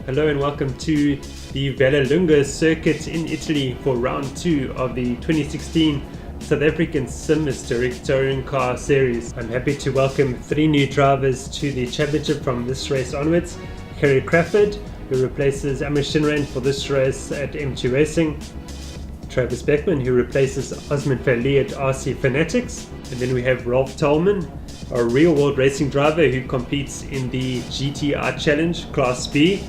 Hello and welcome to the Vallelunga circuit in Italy for round 2 of the 2016 South African simHTC Touring Car Series. I'm happy to welcome 3 new drivers to the championship from this race onwards. Kerry Crawford, who replaces Amish Shinran for this race at M2 Racing. Travis Beckman, who replaces Osman Fali at RC Fanatics. And then we have Rolf Tolman, a real-world racing driver who competes in the GTR Challenge Class B.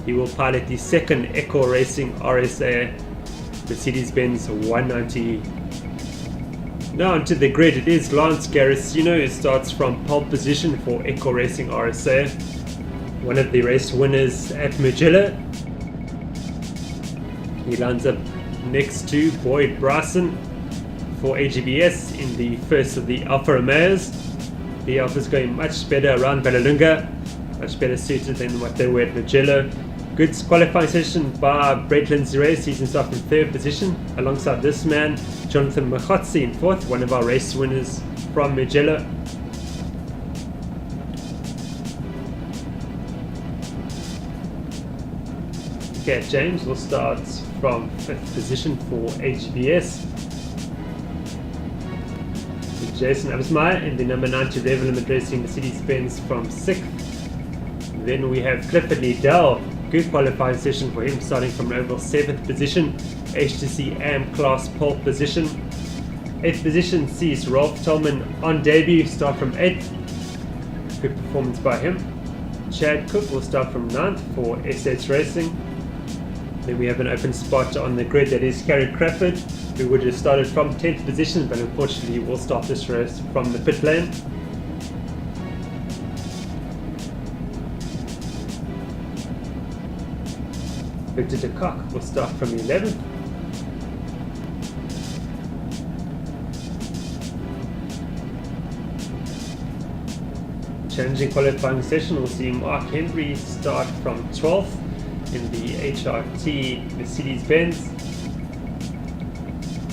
He will pilot the second Echo Racing RSA Mercedes-Benz 190. Now onto the grid. It is Lance Garacino who starts from pole position for Echo Racing RSA, one of the race winners at Mugello. He lines up next to Boyd Bryson for AGBS in the first of the Alfa Romeos. The Alfa's going much better around Vallelunga, much better suited than what they were at Mugello. Good qualifying session by Brett Lindsay. He's himself in 3rd position alongside this man, Jonathan Machotzi, in 4th, one of our race winners from Mugello. Okay, James will start from 5th position for HBS. Jason Absmeyer in the number 90 Vallelunga Racing Mercedes-Benz from 6th. Then we have Clifford Liddell. Good qualifying session for him, starting from an overall 7th position, HTC AM class pole position. 8th position sees Rolf Tolman on debut, start from 8th. Good performance by him. Chad Cook will start from 9th for SH Racing. Then we have an open spot on the grid, that is Kerry Crawford, who would have started from 10th position, but unfortunately will start this race from the pit lane. Victor de Kock will start from 11th. Challenging qualifying session, we'll see Mark Henry start from 12th in the HRT Mercedes-Benz.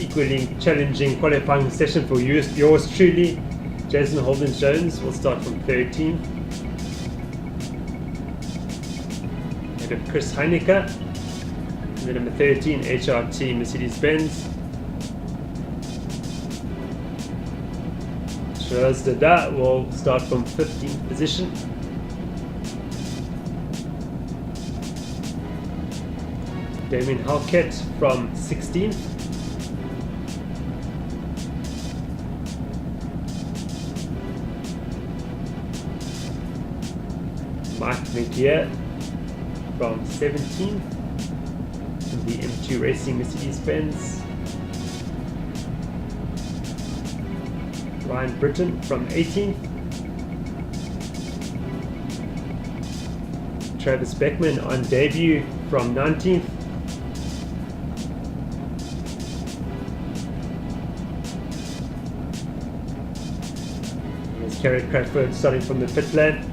Equally challenging qualifying session for yours truly. Jason Holden-Jones will start from 13th. And of Chris Heinecke, the number 13 HRT Mercedes-Benz. Shiraz Dada will start from 15th position. Damien Halkett from 16th. Mike McGear from 17th. The M2 Racing Mercedes-Benz. Ryan Britton from 18th. Travis Beckman on debut from 19th. Here's Kerry Crawford starting from the pit lane.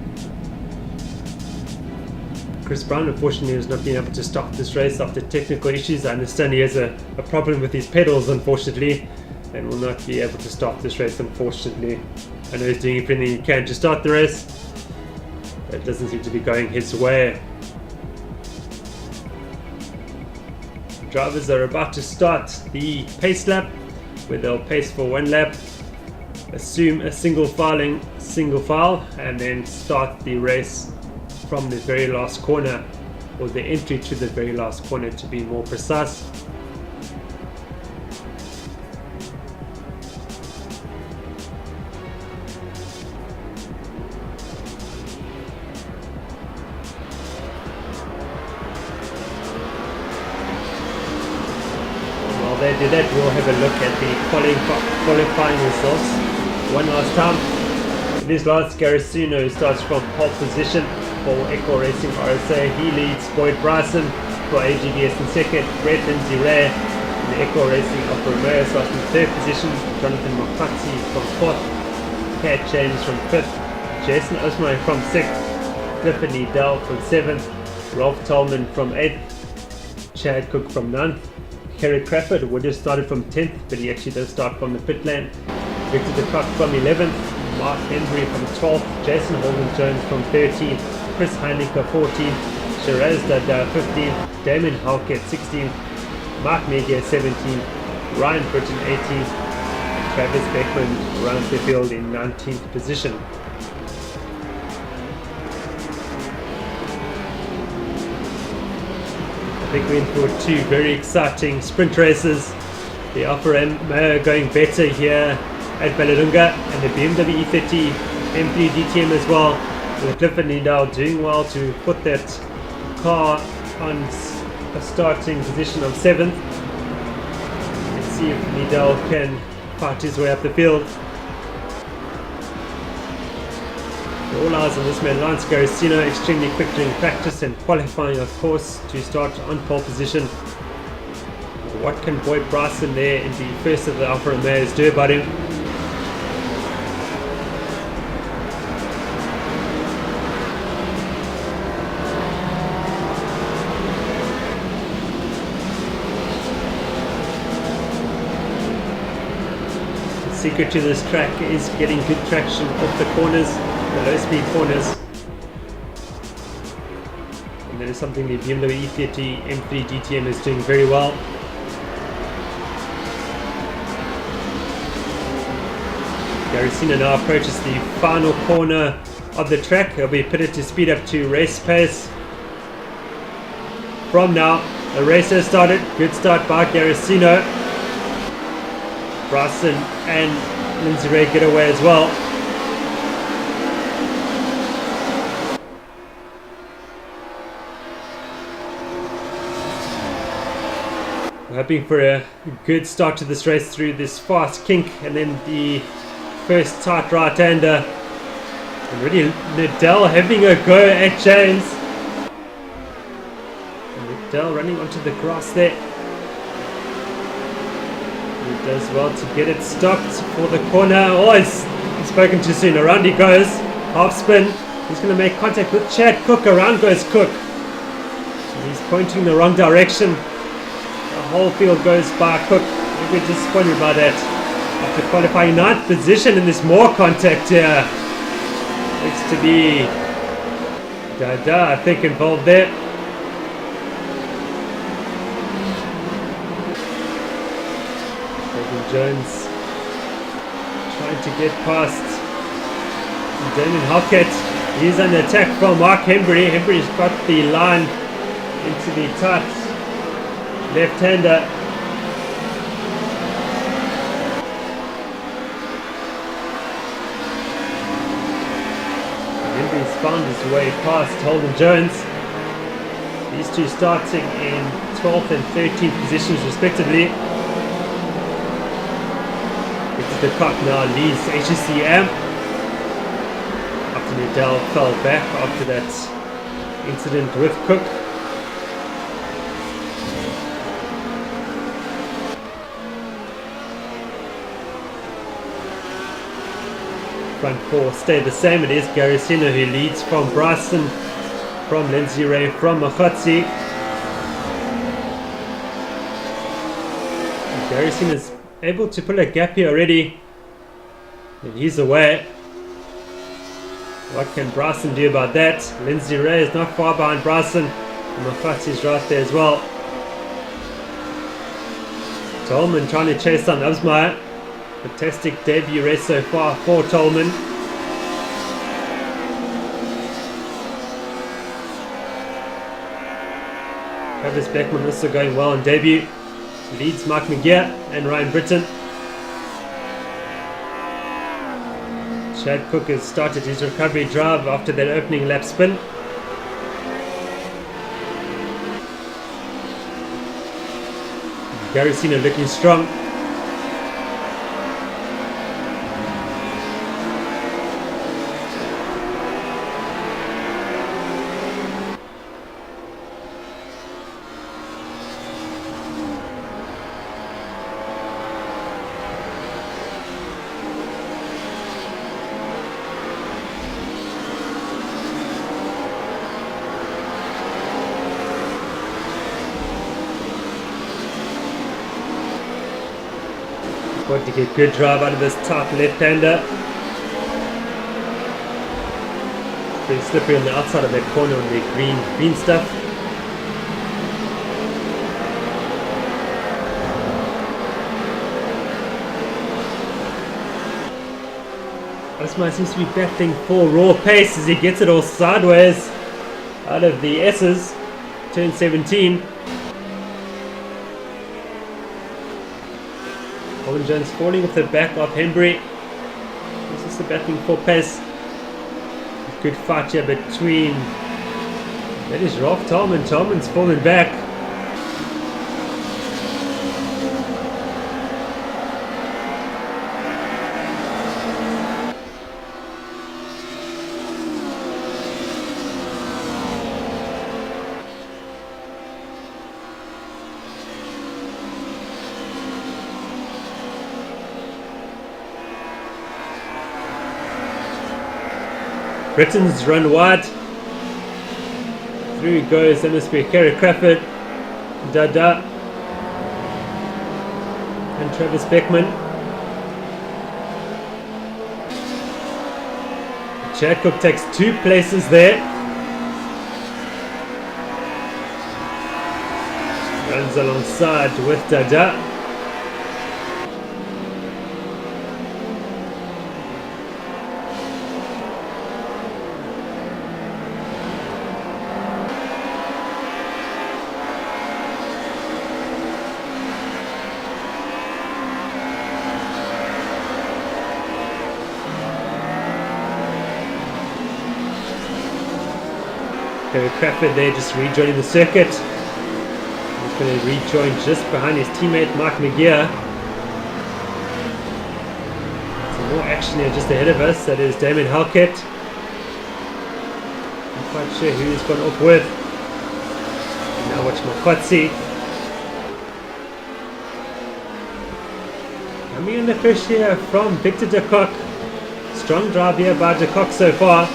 Chris Brown unfortunately has not been able to stop this race after technical issues. I understand he has a problem with his pedals, unfortunately, and will not be able to start this race, unfortunately. I know he's doing everything he can to start the race, but it doesn't seem to be going his way. Drivers are about to start the pace lap, where they'll pace for 1 lap, assume a single file, and then start the race from the very last corner, or the entry to the very last corner to be more precise. While they do that, we'll have a look at the qualifying results one last time. It is Lance Garacino who starts from pole position for Echo Racing RSA. He leads Boyd Bryson for AGBS in 2nd. Brett Lindsay in the Echo Racing Alfa Romeo starts in 3rd position. Jonathan Machotzi from 4th. Pat James from 5th. Jason Osman from 6th. Clifford Liddell from 7th. Rolf Tolman from 8th. Chad Cook from 9th. Kerry Crawford would have started from 10th, but he actually does start from the pit lane. Victor de Kock from 11th. Mark Henry from 12th. Jason Holden-Jones from 13th. Chris Heinecke 14th, Therese Dada 15th, Damon Halkett 16th, Mark Megia 17th, Ryan Britton 18th, Travis Beckman rounds the field in 19th position. I think we're in for two very exciting sprint races. The Alfa Romeo going better here at Vallelunga, and the BMW E30 M3 DTM as well. With Clifford Nidal doing well to put that car on a starting position of 7th. Let's see if Nidal can fight his way up the field. All eyes on this man, Lance Garicino, extremely quick during practice and qualifying, of course, to start on pole position. What can Boyd Bryson there in the first of the Alfa Romeos do about him? The secret to this track is getting good traction off the corners, the low speed corners. And that is something the BMW E30 M3 DTM is doing very well. Garicino now approaches the final corner of the track. He'll be pitted to speed up to race pace. From now, the race has started. Good start by Garicino. Bryson and Lindsay Ray get away as well. We're hoping for a good start to this race through this fast kink, and then the first tight right-hander. Already Liddell having a go at James. And Liddell running onto the grass there. He does well to get it stopped for the corner. Oh, he's spoken too soon. Around he goes. Half spin. He's going to make contact with Chad Cook. Around goes Cook. And he's pointing the wrong direction. The whole field goes by Cook. We're disappointed by that. After qualifying 9th position, and there's more contact here. Looks to be Dada, I think, involved there. Jones trying to get past Damon Halkett. He's under attack from Mark Hembry. Hembry's got the line into the tight left-hander. Hembry's found his way past Holden Jones. These two starting in 12th and 13th positions respectively. The cut now leads HCM after Liddell fell back after that incident with Cook. Front four stay the same. It is Garicino who leads from Bryson, from Lindsay Ray, from Mokotsi. Garicino is able to pull a gap here already, and he's away. What can Bryson do about that? Lindsay Ray is not far behind Bryson, and Mokotsi is right there as well. Tolman trying to chase on Absmeyer. Fantastic debut race so far for Tolman. Travis Beckman also going well on debut. Leads Mark McGear and Ryan Britton. Chad Cook has started his recovery drive after that opening lap spin. Garicino looking strong. Going to get good drive out of this top left-hander. Pretty slippery on the outside of that corner on the green stuff. Asma seems to be battling for raw pace as he gets it all sideways out of the S's. Turn 17. Colin Jones falling off the back of Hembry. This is the battling for pace. Good fight here between. That is Rolf Tolman. Tolman's fallen back. Britain's run wide. Through goes, that must be Kerry Crawford, Dada, and Travis Beckman. Chad Cook takes 2 places there. Runs alongside with Dada. Kerry Crawford there just rejoining the circuit. He's going to rejoin just behind his teammate Mark McGeer. Some more action here just ahead of us. That is Damon Halkett. I'm quite sure who he's gone off with. And now watch Mokotsi. Coming in the push here from Victor de Kock. Strong drive here by de Kock so far.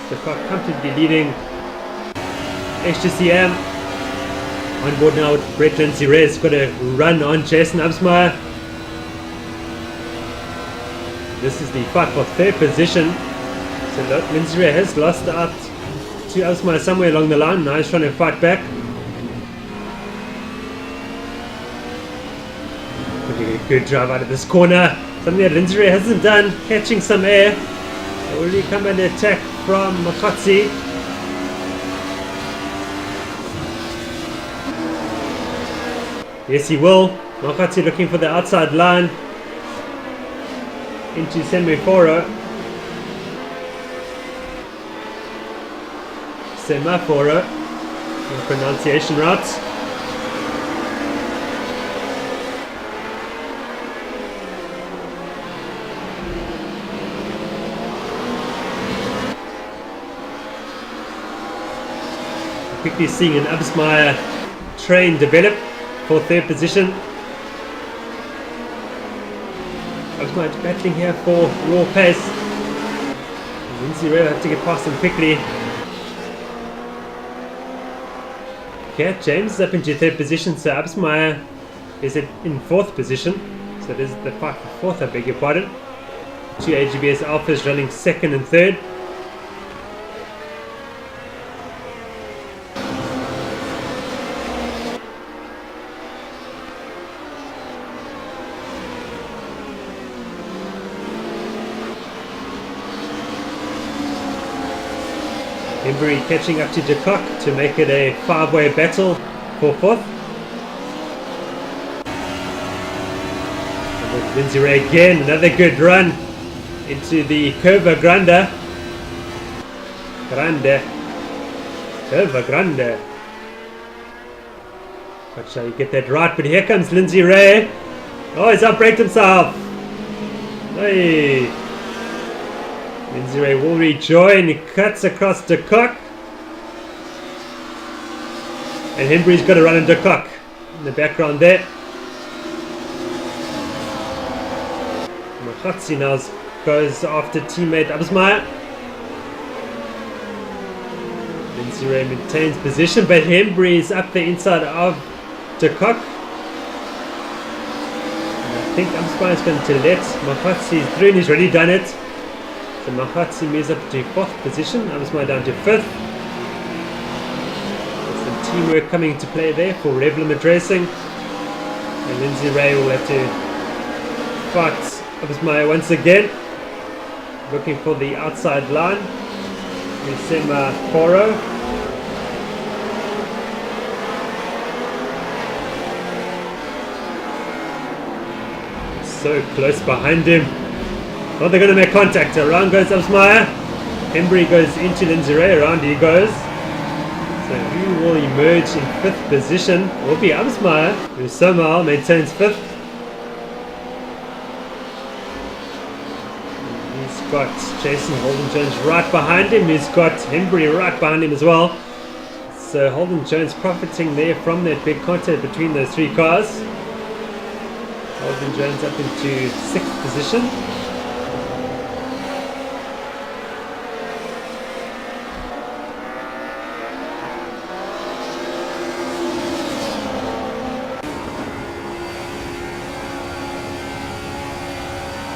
De Kock comfortably leading HTCM. On board now with Brett Lindsay Reyes. Got a run on Jason Absmeyer. This is the fight for 3rd position. So Lindsay Reyes has lost out to Absmeyer somewhere along the line. Now he's trying to fight back. Putting a good drive out of this corner. Something that Lindsay Reyes hasn't done. Catching some air. Already come under attack from Makotsi. Yes, he will. Makotsi looking for the outside line into Semaforo. Semaforo. Pronunciation routes. Quickly seeing an Absmeyer train develop for 3rd position. Absmeyer battling here for raw pace. Lindsay Reyes have to get past him quickly. Okay, James is up into 3rd position, so Absmeyer is in 4th position. So that is the fight for 4th, I beg your pardon. 2 AGBS Alphas running 2nd and 3rd. Embry catching up to de Kock to make it a 5-way battle for 4th. And with Lindsay Reyes again, another good run into the Curva Grande. Curva Grande. Not sure you get that right, but here comes Lindsay Reyes. Oh, he's outbraked himself. Hey. Lindsay Reyes will rejoin. He cuts across de Kock. And Hembry's got to run in de Kock in the background there. Makotsi now goes after teammate Absmeyer. Lindsay Reyes maintains position, but Hembry is up the inside of de Kock. And I think Absmeyer is going to let Makotsi through, and he's already done it. So Makotsi moves up to 4th position, Absmeyer down to 5th. There's some teamwork coming into play there for Rev Limit Racing. And Lindsay Ray will have to fight Abismaya once again. Looking for the outside line. Koro. So close behind him. Oh, they're going to make contact. Around goes Abismaya. Embry goes into Lindsay Ray. Around he goes. So who will emerge in 5th position? It will be Abismaya, who somehow maintains 5th. He's got Jason Holden Jones right behind him. He's got Embry right behind him as well. So Holden Jones profiting there from that big contact between those 3 cars. Holden Jones up into 6th position.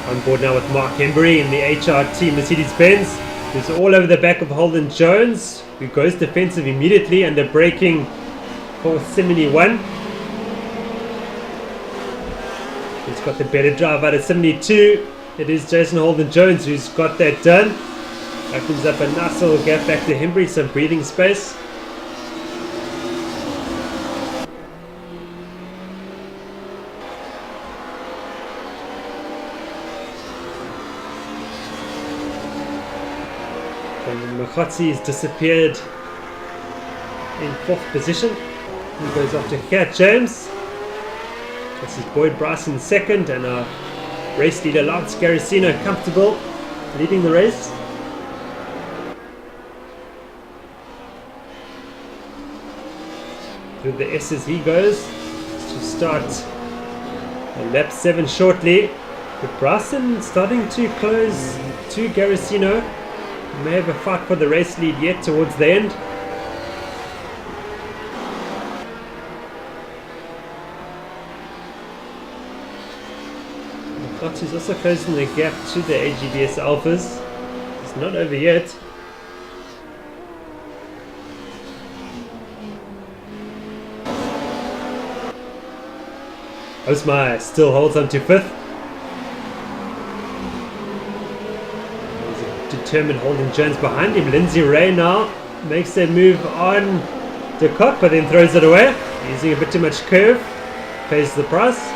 On board now with Mark Embry in the HRT Mercedes-Benz, who's all over the back of Holden Jones, who goes defensive immediately under braking for 71. He's got the better drive out of 72. It is Jason Holden Jones who's got that done. Opens up a nice little gap back to Embry, some breathing space. Mokotsi has disappeared in 4th position. He goes off to Cat James. This is Boyd Bryson 2nd, and our race leader Lance Garrisino comfortable leading the race. Through the S's he goes to start lap 7 shortly. But Bryson starting to close to Garrisino. May have a fight for the race lead yet towards the end. Is also closing the gap to the AGDS Alphas. It's not over yet. Osmar still holds on to 5th. Determined Holden Jones behind him. Lindsay Ray now makes a move on De Kock, but then throws it away. Using a bit too much curve. Pays the price.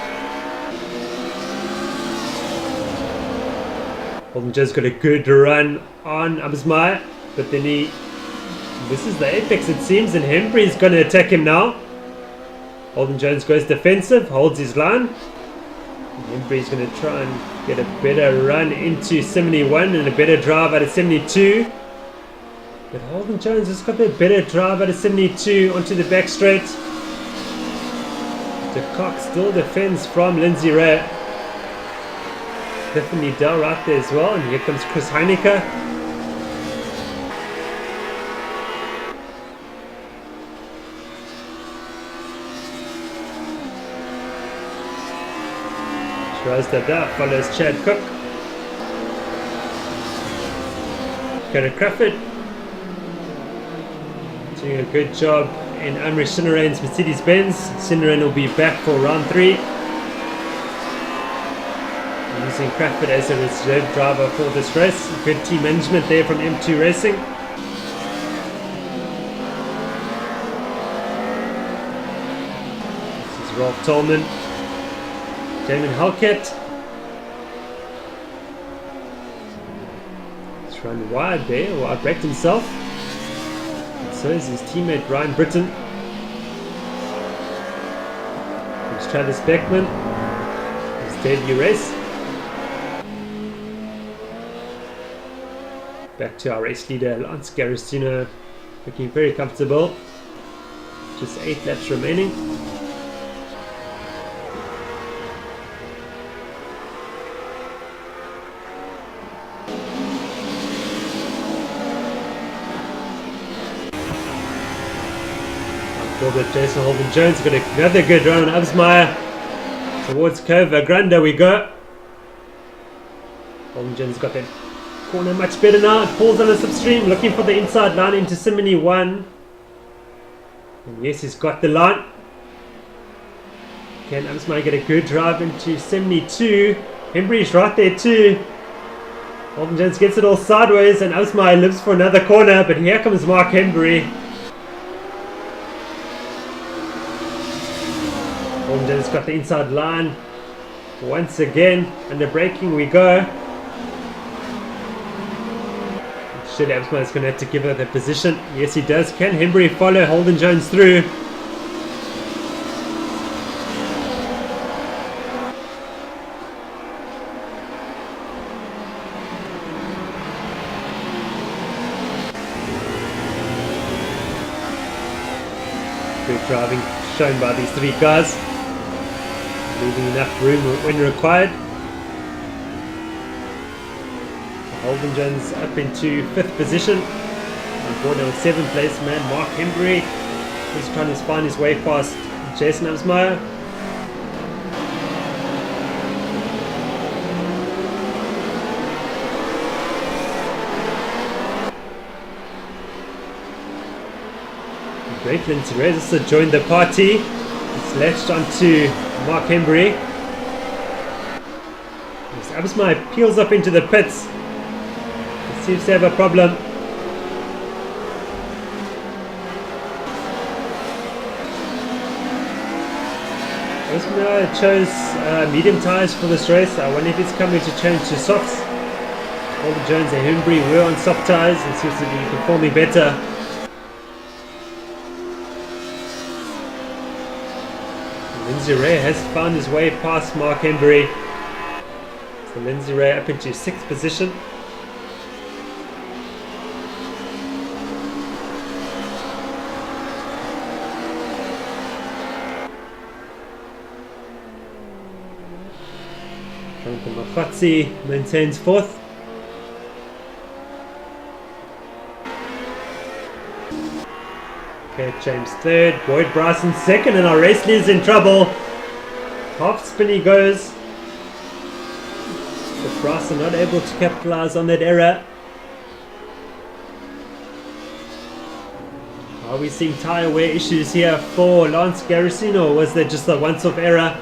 Holden Jones got a good run on Abismaya, but then this is the apex it seems, and Embry's going to attack him now. Holden Jones goes defensive, holds his line. Embry's going to try and get a better run into 71 and a better drive out of 72. But Holden Jones has got the better drive out of 72 onto the back straight. De Kock still defends from Lindsay Ray. Stephanie Dell right there as well, and here comes Chris Heineke. Shiraz Dada follows Chad Cook. Kara Crawford doing a good job in Amri Shinarain's Mercedes-Benz. Shinarain will be back for round 3. Using Crawford as a reserve driver for this race. Good team management there from M2 Racing. This is Rolf Tolman. Damon Halkett. He's run wide there, or outbraked himself. And so is his teammate Ryan Britton. There's Travis Beckman. His debut race. Back to our race leader, Lance Garrisino, looking very comfortable. Just 8 laps remaining. Forward Jason Holden Jones got another good run on Abismaya. Towards Cova Grande we go. Holden Jones got that corner much better now. It pulls on the slipstream, looking for the inside line into Simony 1. And yes, he's got the line. Can Absmai get a good drive into 72? Hembry's right there too. Holden Jones gets it all sideways and Absmai lives for another corner, but here comes Mark Hembry. Holden Jones got the inside line. Once again, under braking we go. Should Absmai is going to have to give her the position. Yes, he does. Can Hembry follow Holden Jones through? Good driving shown by these three guys. Leaving enough room when required. Holden Jones up into 5th position. On board on 7th place man Mark Hembry. He's trying to find his way past Jason Absmai. Great, Lindsay Ray also joined the party. It's latched onto Mark Hembry. As Absmai peels up into the pits. He seems to have a problem. Absmai chose medium tyres for this race. I wonder if he's coming to change to softs. Holden Jones and Hembry were on soft tyres and seems to be performing better. Lindsay Ray has found his way past Mark Hembry. So Lindsay Ray up into 6th position. Jonathan Mafatsi maintains 4th. Okay, James 3rd, Boyd Bryson 2nd, and our race leader's in trouble. Half spin he goes. But Bryson not able to capitalize on that error. Are we seeing tyre wear issues here for Lance Garrison, or was that just a once-off error?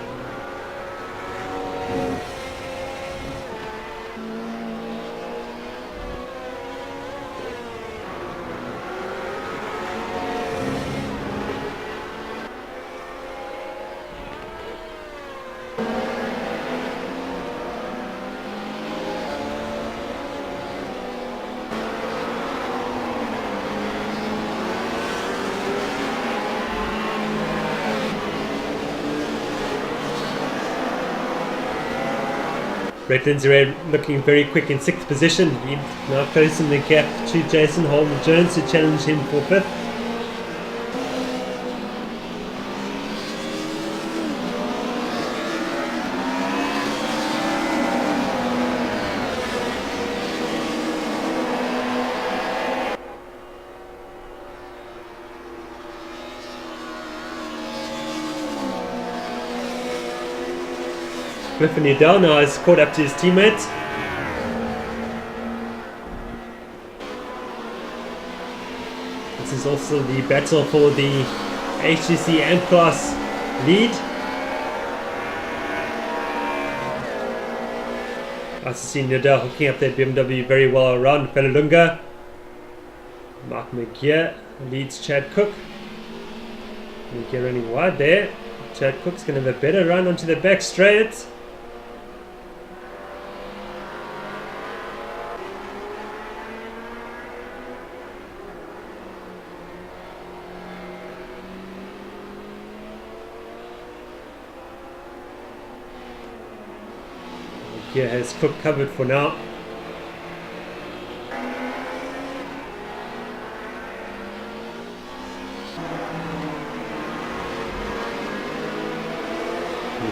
Brett Lindsay Ray looking very quick in 6th position. He's now closing the gap to Jason Holden Jones to challenge him for 5th. Clifford Udell now has caught up to his teammate. This is also the battle for the HTC M Class lead. I see Udell hooking up that BMW very well around Vallelunga. Mark McGear leads Chad Cook. McGear running wide there. Chad Cook's going to have a better run onto the back straight. Here has Cook covered for now.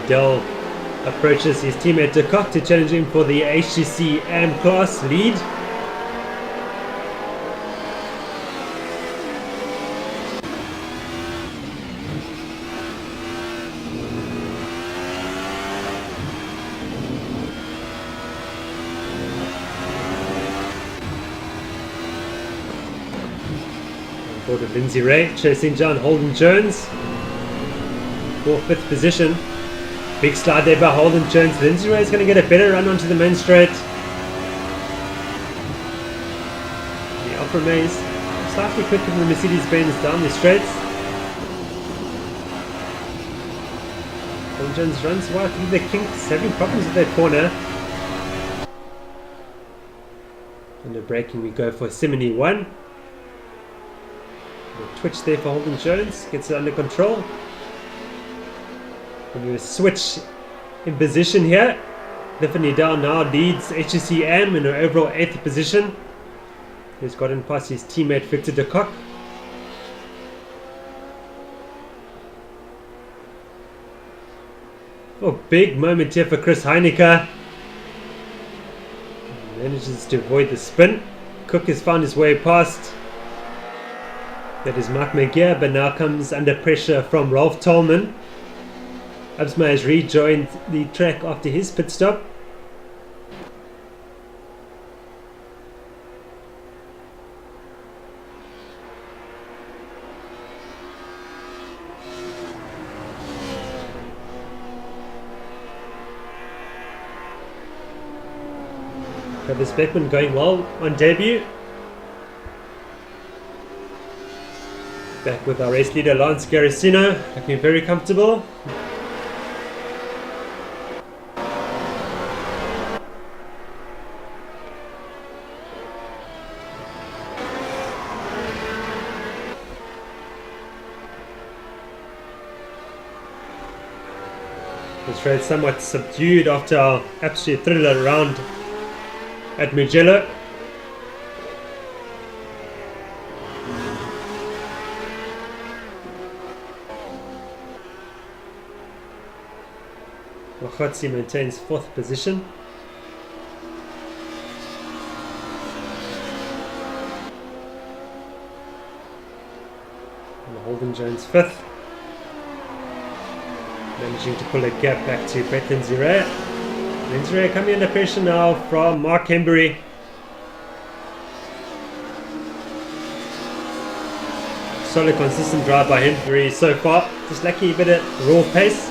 Udell approaches his teammate De Kock to challenge him for the HTC AM Class lead. Lindsay Ray chasing down Holden Jones for 5th position. Big slide there by Holden Jones. Lindsay Ray is going to get a better run onto the main straight. The Alfa Romeo slightly quicker than the Mercedes-Benz down the straights. Holden Jones runs wide through the kinks, having problems with that corner. Under braking we go for simHTC. Twitch there for Holden Jones, gets it under control. And we switch in position here. Tiffany Dow now leads HTC AM in her overall 8th position. He's gotten past his teammate Victor de Kock. Oh, big moment here for Chris Heinecker. Manages to avoid the spin. Cook has found his way past. That is Mark McGear, but now comes under pressure from Rolf Tolman. Absma has rejoined the track after his pit stop. Travis Beckman going well on debut. Back with our race leader Lance Garacino, looking very comfortable. This race somewhat subdued after our absolute thriller round at Mugello. Wakhatsi maintains 4th position. And Holden Jones 5th. Managing to pull a gap back to Brett Lindsay Ray. Lindsay Ray coming under pressure now from Mark Hembury. Solid consistent drive by Hembury so far. Just lacking a bit of raw pace.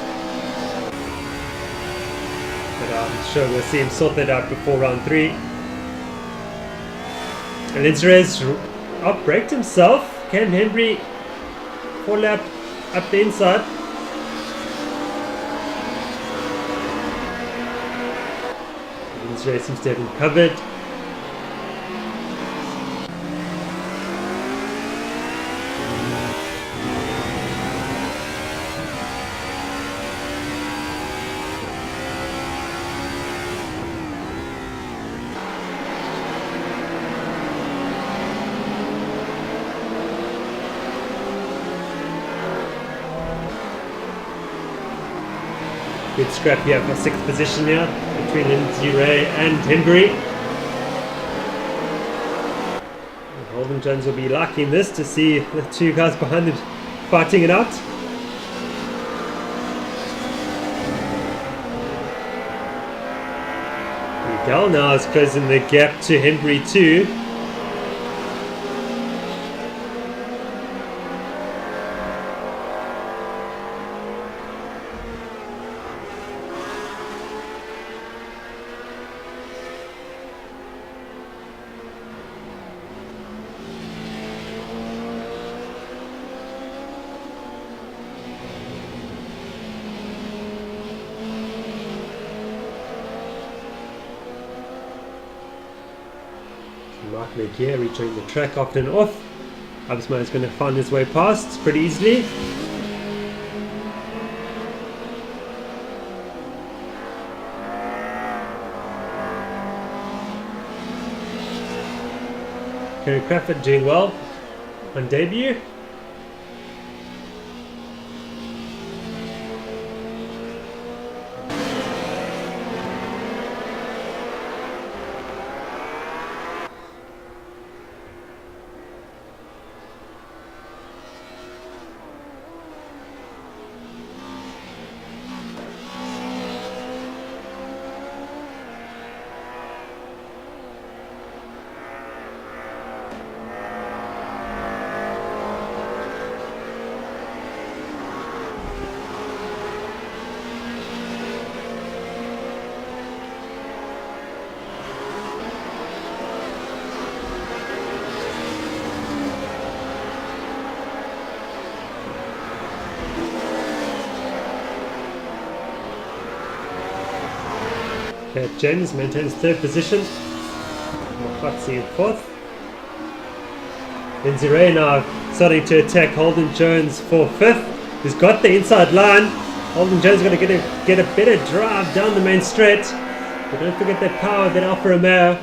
But I'm sure we'll see him sort that out before round 3. And Lindsay Ray's outbraked himself. Can Hembury fall up the inside? Ray seems to have him covered. Good scrap here for 6th position here between Lindsay Ray and Hembury. Holden Jones will be liking this to see the two guys behind him fighting it out. Miguel now is closing the gap to Hembury too. Mark McGear rejoining the track off and off. Absma is going to find his way past pretty easily. Kerry Crawford doing well on debut. Pat James maintains third position. Mokotsi in fourth. Lindsay Ray now starting to attack Holden Jones for fifth. He's got the inside line. Holden Jones is going to get a better drive down the main straight. But don't forget that power that Alfa Romeo.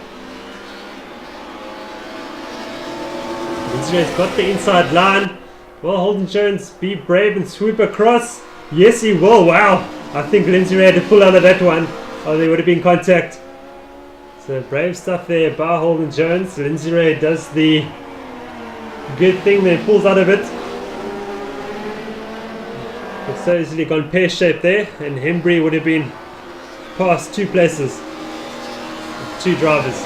Lindsay Ray's got the inside line. Will Holden Jones be brave and swoop across? Yes, he will. Wow. I think Lindsay Ray had to pull out of that one. Oh, there would have been contact. So brave stuff there by Holden Jones. Lindsay Ray does the good thing, then pulls out of it. It's so easily gone pear-shaped there, and Hembry would have been past two places. Two drivers.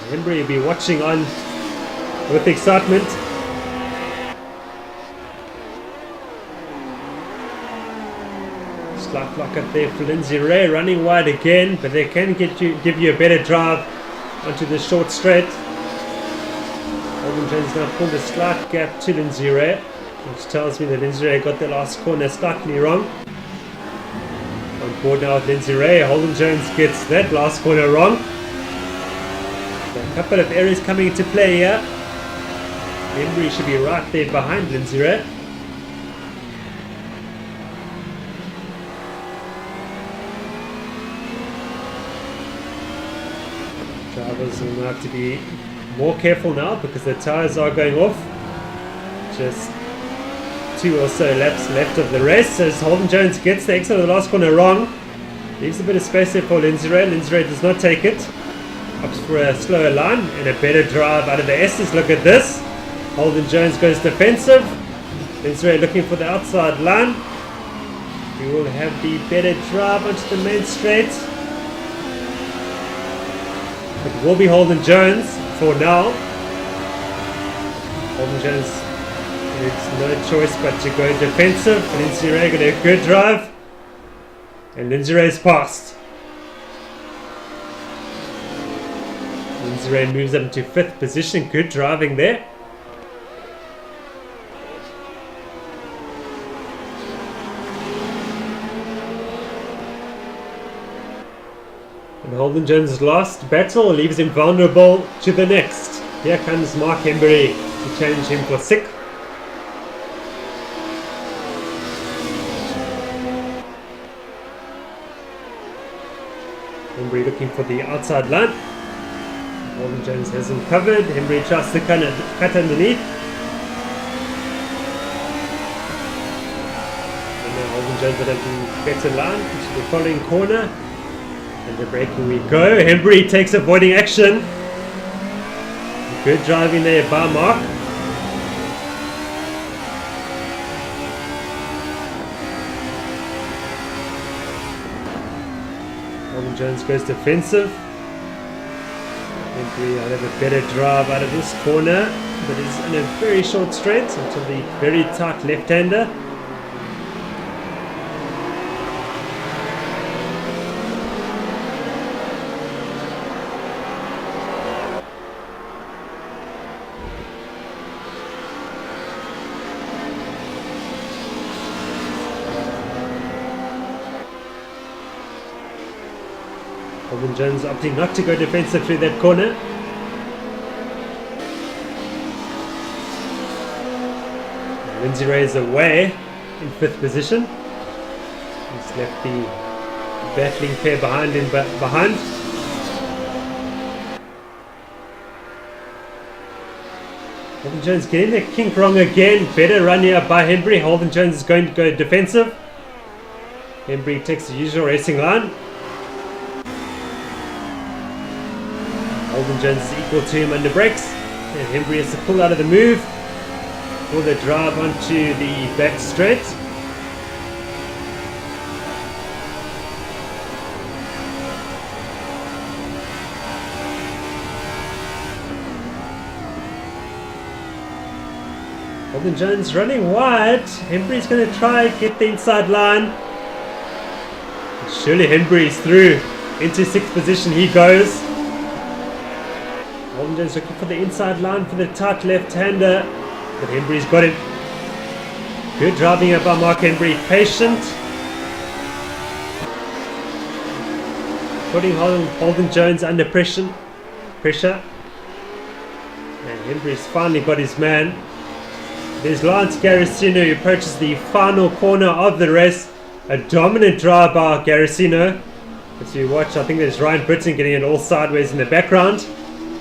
Hembry will be watching on with excitement. Slight lock up there for Lindsay Ray, running wide again, but they can give you a better drive onto the short straight. Holden Jones now pulled a slight gap to Lindsay Ray, which tells me that Lindsay Ray got the last corner slightly wrong. On board now with Lindsay Ray. Holden Jones gets that last corner wrong. So a couple of errors coming into play here. Hembry should be right there behind Lindsay Ray. Drivers will have to be more careful now because the tyres are going off. Just 2 or so laps left of the race. So as Holden Jones gets the exit of the last corner wrong, leaves a bit of space there for Lindsay Ray. Lindsay Ray does not take it. Opts for a slower line and a better drive out of the S's. Look at this. Holden Jones goes defensive. Lindsay Ray looking for the outside line. He will have the better drive onto the main straight. It will be Holden Jones for now. Holden Jones has no choice but to go defensive. Lindsay Ray got a good drive. And Lindsay Ray's passed. Lindsay Ray moves up to 5th position. Good driving there. And Holden Jones' last battle leaves him vulnerable to the next. Here comes Mark Hembry to change him for 6th. Hembry looking for the outside line. Holden Jones has him covered. Hembry tries to cut underneath. And now Holden Jones will have the better line into the following corner. And the braking we go. Hembry takes avoiding action. Good driving there by Mark. Holden Jones goes defensive. Hembry will have a better drive out of this corner, but it's in a very short straight until the very tight left-hander. Holden Jones opting not to go defensive through that corner. Lindsay Ray is away in 5th position. He's left the battling pair behind him behind. Holden Jones getting the kink wrong again. Better run here by Hembry. Holden Jones is going to go defensive. Hembry takes the usual racing line. Holden Jones is equal to him under brakes, and Hembry has to pull out of the move for the drive onto the back straight. Holden Jones running wide. Hembry's going to try and get the inside line. Surely Hembry's through into 6th position. He goes. Holden Jones looking for the inside line for the tight left-hander, but Hembry's got it. Good driving up by Mark Hembry, patient. putting Holden Jones under pressure. And Embry's finally got his man. There's Lance Garrisino who approaches the final corner of the race. A dominant drive by Garrisino. As you watch, I think there's Ryan Britton getting it all sideways in the background.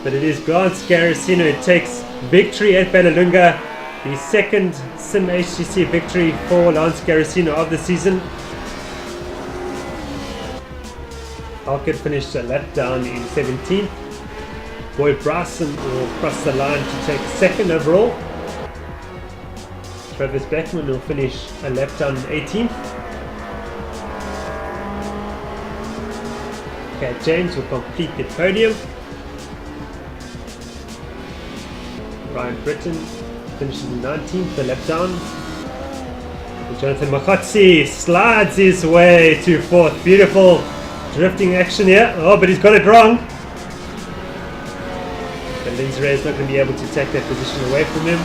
But it is Lance Garrisino who takes victory at Vallelunga. The second simHTC victory for Lance Garrisino of the season. Halkett finished a lap down in 17th. Boyd Bryson will cross the line to take second overall. Travis Beckman will finish a lap down in 18th. Cat James will complete the podium. Ryan Britton finishes in 19th, the lap down. Jonathan Makotsi slides his way to 4th. Beautiful drifting action here. Oh, but he's got it wrong. But Lindsay Ray is not going to be able to take that position away from him.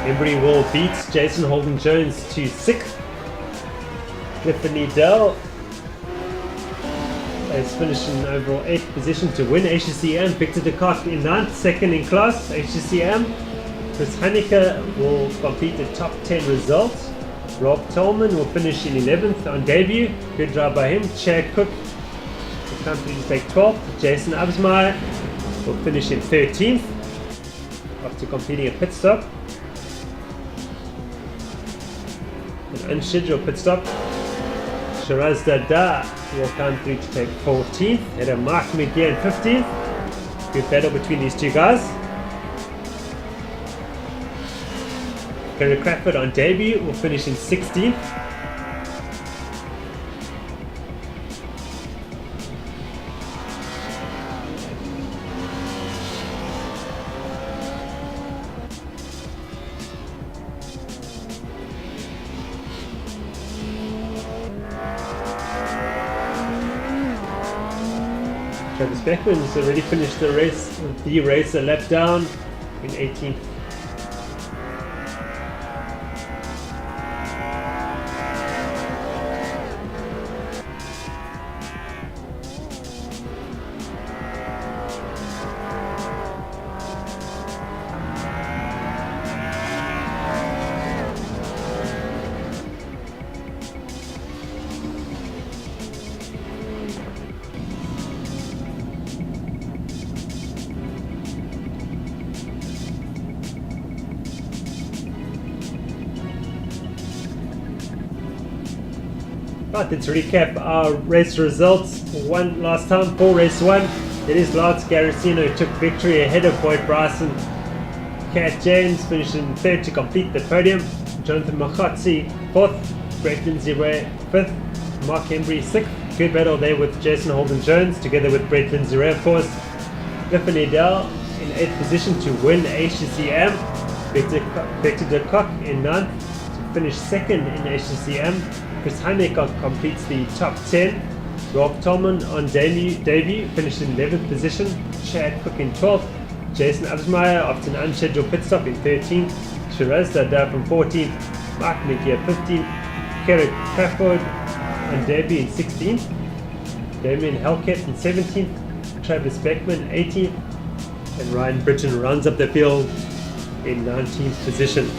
Embry will beat Jason Holden Jones to 6th. Clifford Needell is finishing in overall 8th position to win HCCM. Victor de Kock in 9th, second in class. HCCM. Chris Haneke will complete the top 10 results. Rob Tolman will finish in 11th on debut. Good job by him. Chad Cook will come to take 12th. Jason Absmeyer will finish in 13th after completing a pit stop. An unscheduled pit stop. Shiraz Dada will come through to take 14th. And a Mark McGee in 15th. Good battle between these two guys. Gary Crawford on debut will finish in 16th. Travis Beckman has already finished the race a lap down in 18th. Right, let's recap our race results. One last time for race 1. It is Lance Garrisino who took victory ahead of Boyd Bryson. Cat James finished in 3rd to complete the podium. Jonathan Makotsi 4th. Brett Lindsay 5th. Mark Embry 6th. Good battle there with Jason Holden Jones together with Brett Lindsay of course. Clifford Needell in 8th position to win HCCM. Victor de Kock in 9th to finish 2nd in HCCM. Chris Haneke completes the top 10. Rob Tolman on debut finished in 11th position. Chad Cook in 12th. Jason Absmeyer after an unscheduled pit stop in 13th. Shiraz Dada from 14th. Mark McGee 15th. Kerry Crawford on debut in 16th. Damien Halkett in 17th. Travis Beckman 18th. And Ryan Britton rounds up the field in 19th position.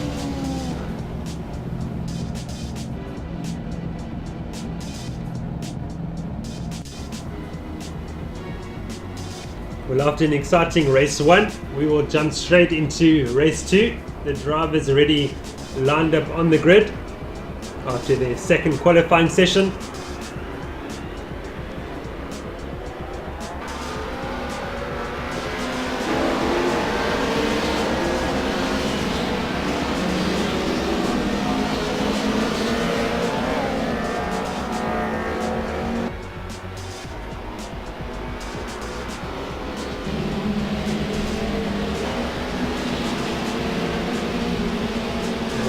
Well, after an exciting race 1, we will jump straight into race 2. The drivers already lined up on the grid after their second qualifying session.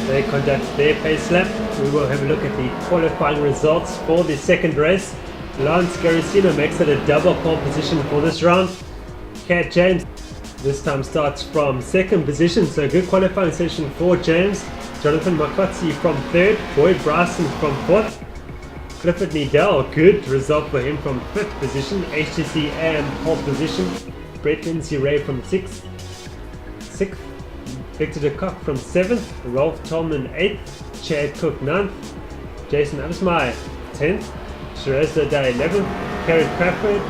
They conduct their pace lap. We will have a look at the qualifying results for the second race. Lance Garrisino makes it a double pole position for this round. Cat James this time starts from 2nd position, so good qualifying session for James. Jonathan Makotsi from 3rd, Boyd Bryson from 4th. Clifford Needell, good result for him from 5th position. HTC and pole position. Brett Lindsay Ray from 6th. Victor de Kock from 7th. Rolf Tolman 8th. Chad Cook 9th. Jason Absmeyer 10th. Shiraz Dada 11th. Karen Crawford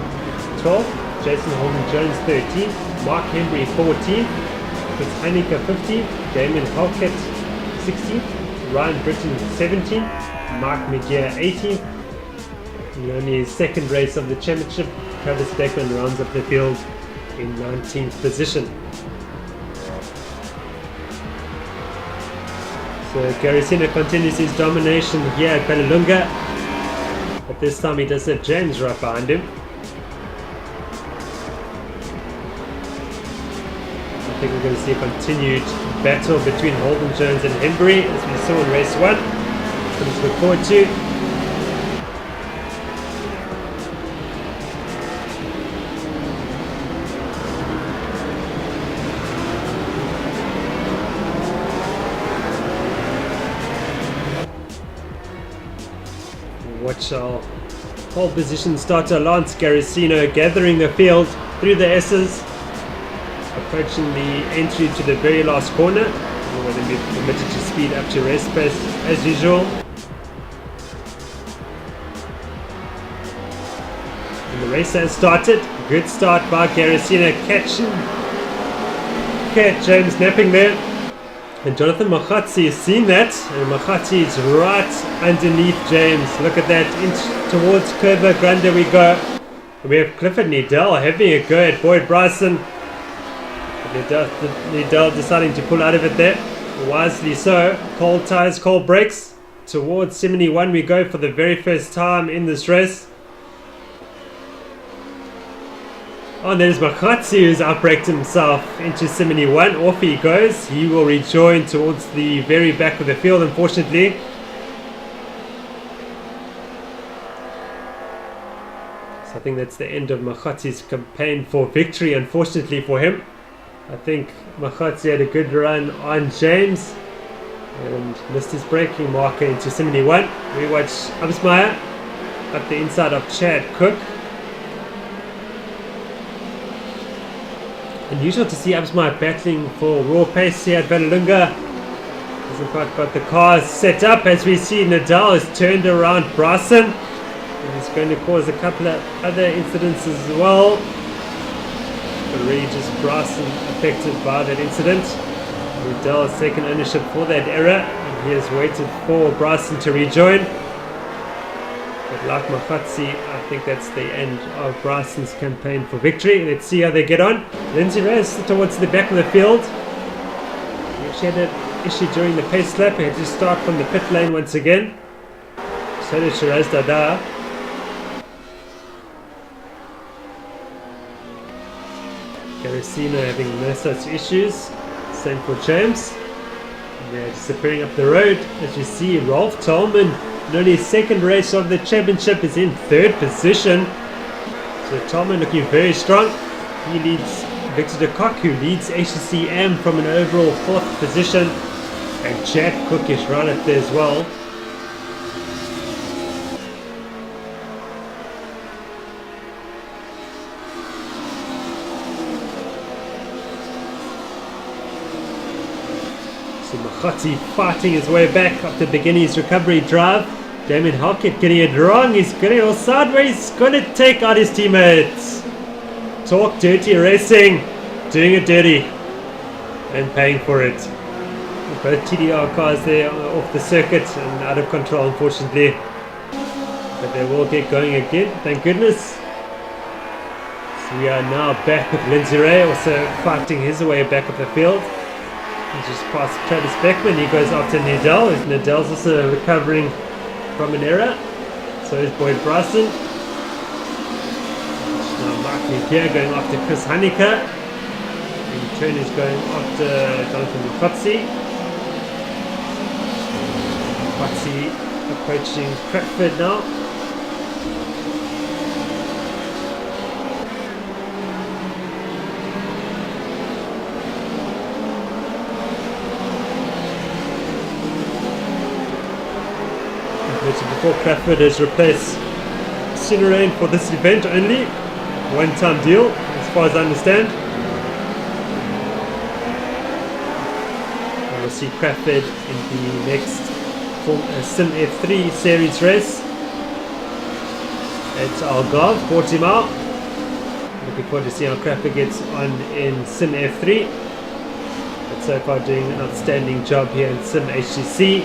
12th. Jason Holden Jones 13th. Mark Henry 14th. Fritz Heineke 15th. Damien Halkett 16th. Ryan Britton 17th. Mark McGear 18th. In only his second race of the championship, Travis Beckman rounds up the field in 19th position. So Garicino continues his domination here at Vallelunga, but this time he does have James right behind him. I think we're going to see a continued battle between Holden Jones and Hembury as we saw in race 1. Something to look forward to. Watch our pole position starter Lance Garicino gathering the field through the S's, approaching the entry to the very last corner. We're going to be permitted to speed up to race pace as usual. And the race has started. Good start by Garicino, catching James napping there. And Jonathan Machatsi has seen that, and Machatsi is right underneath James. Look at that, towards Curva Grande we go. And we have Clifford Needell having a go at Boyd Bryson. Needell deciding to pull out of it there, wisely so. Cold tires, cold brakes. Towards 71 we go for the very first time in this race. Oh, and there's Machatsi who's outbraked himself into 71. Off he goes. He will rejoin towards the very back of the field, unfortunately. So I think that's the end of Machatsi's campaign for victory, unfortunately for him. I think Machatsi had a good run on James and missed his braking marker into 71. We watch Absmeyer up the inside of Chad Cook. Unusual to see Absmeyer battling for raw pace here at Vallelunga. Hasn't quite got the cars set up, as we see Nadal has turned around Bryson. And it's going to cause a couple of other incidents as well. But really just Bryson affected by that incident. Nadal has taken ownership for that error, and he has waited for Bryson to rejoin. But like Machatsi, I think that's the end of Bryson's campaign for victory. Let's see how they get on. Lindsay Reyes towards the back of the field. He actually had an issue during the pace lap. He had to start from the pit lane once again. So did Shiraz Dada. Garicino having no such issues. Same for James. And they're disappearing up the road. As you see, Rolf Tolman, in only his second race of the championship, is in 3rd position. So Tolman looking very strong. He leads Victor de Kock, who leads HCM from an overall 4th position. And Chad Cook is right up there as well. So Machatsi fighting his way back after beginning his recovery drive. Damien Halkett getting it wrong. He's getting all sideways. He's going to take out his teammates. Talk dirty racing. Doing it dirty. And paying for it. Both TDR cars there off the circuit and out of control, unfortunately. But they will get going again, thank goodness. So we are now back with Lindsay Ray, also fighting his way back up the field. He just passed Travis Beckman. He goes after Nadal. Nadal's also recovering from an error. So is Boyd Bryson. Now Mark McGear going after Chris Heineke. In turn is going after Jonathan Machatsi. Machatsi approaching Crackford now. before Crawford has replaced Cinerain for this event only. One-time deal, as far as I understand. And we'll see Crawford in the next Sim F3 series race at Algarve, Portimao. Looking forward to seeing how Crawford gets on in Sim F3. But so far doing an outstanding job here in simHTC.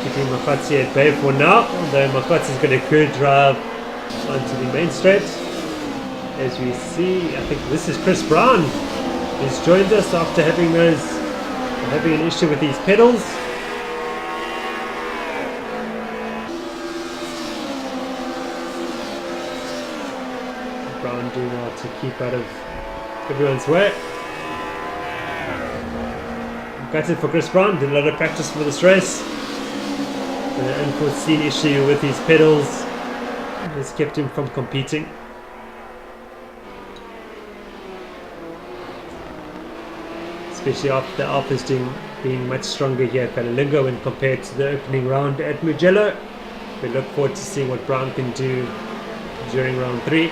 Keeping Makatsi at bay for now, although Makatsi has got a good drive onto the main straight. As we see, I think this is Chris Brown, who's joined us after having an issue with these pedals. Brown doing well to keep out of everyone's way. Gutted for Chris Brown, did a lot of practice for this race. An unforeseen issue with his pedals has kept him from competing. Especially after the Alphas being much stronger here at Vallelunga when compared to the opening round at Mugello. We look forward to seeing what Brown can do during round 3.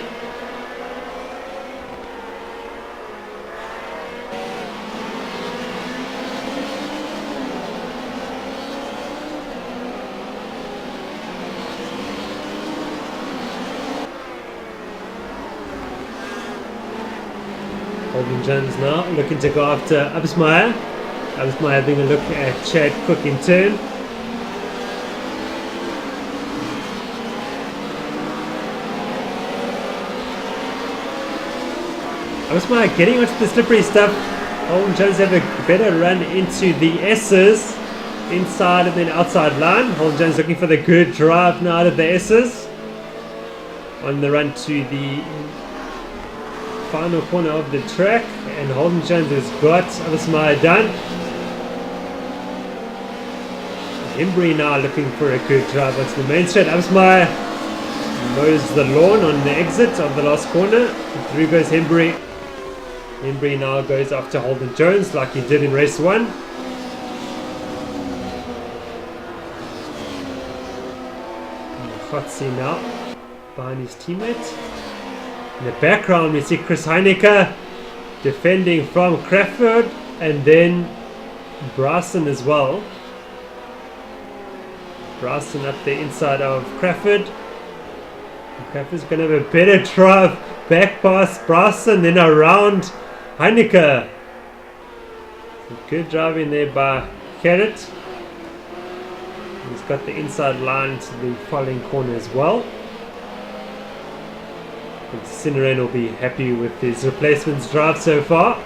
Holden Jones now looking to go after Absmeyer. Absmeyer having a look at Chad Cook in turn. Absmeyer getting onto the slippery stuff. Holden Jones have a better run into the S's inside and then outside line. Holden Jones looking for the good drive now out of the S's on the run to the final corner of the track, and Holden Jones has got Absmeyer done. Embry now looking for a good drive onto the main straight. Absmeyer mows the lawn on the exit of the last corner. Through goes Embry. Embry now goes after Holden Jones like he did in race 1. Khotsi now behind his teammate. In the background we see Chris Heineke defending from Crawford, and then Bryson as well. Bryson up the inside of Crawford. Crawford's going to have a better drive back past Bryson, then around Heineke. Good driving there by Carrot. He's got the inside line to the following corner as well. Cinerain will be happy with his replacement's drive so far.